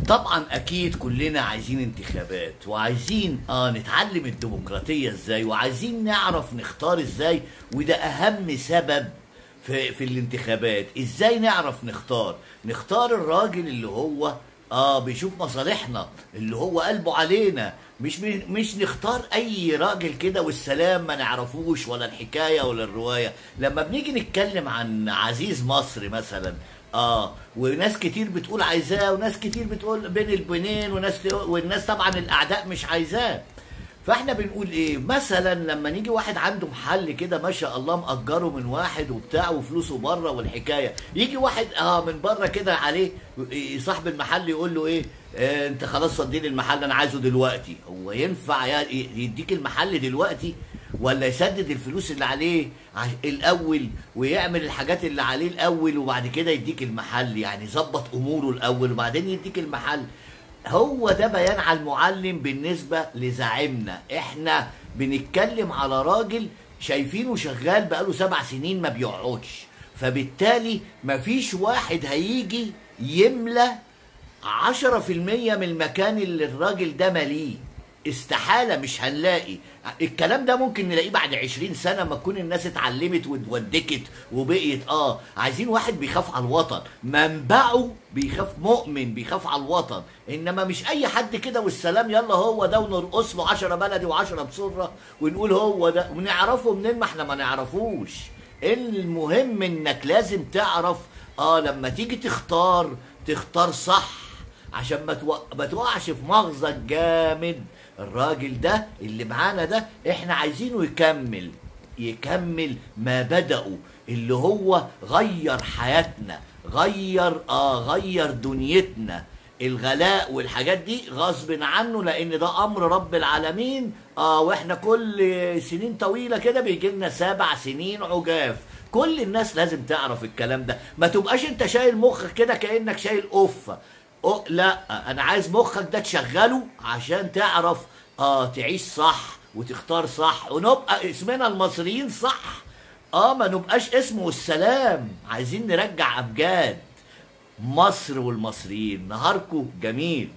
طبعا اكيد كلنا عايزين انتخابات، وعايزين نتعلم الديمقراطية ازاي، وعايزين نعرف نختار ازاي. وده اهم سبب في الانتخابات. ازاي نعرف نختار الراجل اللي هو بيشوف مصالحنا، اللي هو قلبه علينا. مش نختار اي راجل كده والسلام، ما نعرفوش ولا الحكايه ولا الروايه. لما بنيجي نتكلم عن عزيز مصر مثلا، وناس كتير بتقول عايزاه، وناس كتير بتقول بين البنين، والناس طبعا الاعداء مش عايزاه. فاحنا بنقول ايه مثلا لما نيجي واحد عنده محل كده ما شاء الله مأجره من واحد وبتاع وفلوسه بره والحكايه، يجي واحد من بره كده عليه صاحب المحل يقول له ايه، انت خلاص فضيلي المحل انا عايزه دلوقتي. هو ينفع يديك المحل دلوقتي، ولا يسدد الفلوس اللي عليه الاول ويعمل الحاجات اللي عليه الاول وبعد كده يديك المحل؟ يعني يظبط اموره الاول وبعدين يديك المحل. هو ده بيان على المعلم بالنسبة لزعيمنا. احنا بنتكلم على راجل شايفينه شغال بقاله 7 سنين ما بيقعدش، فبالتالي مفيش واحد هيجي يملى 10% من المكان اللي الراجل ده ماليه. استحالة، مش هنلاقي الكلام ده. ممكن نلاقيه بعد 20 سنة ما تكون الناس اتعلمت واتودكت وبقيت عايزين واحد بيخاف على الوطن، منبعه بيخاف، مؤمن بيخاف على الوطن. انما مش اي حد كده والسلام يلا هو ده ونرقص له 10 بلدي و10 بسرة ونقول هو ده ونعرفه منين، ما احنا ما نعرفوش. المهم انك لازم تعرف لما تيجي تختار صح، عشان ما توقعش في مغزى جامد. الراجل ده اللي معانا ده احنا عايزينه يكمل ما بدأه، اللي هو غير حياتنا، غير دنيتنا. الغلاء والحاجات دي غصب عنه، لان ده امر رب العالمين. واحنا كل سنين طويلة كده بيجي لنا 7 سنين عجاف. كل الناس لازم تعرف الكلام ده. ما تبقاش انت شايل مخك كده كأنك شايل قفة. لا، انا عايز مخك ده تشغله عشان تعرف تعيش صح وتختار صح، ونبقى اسمنا المصريين صح. ما نبقاش اسمه السلام. عايزين نرجع امجاد مصر والمصريين. نهاركم جميل.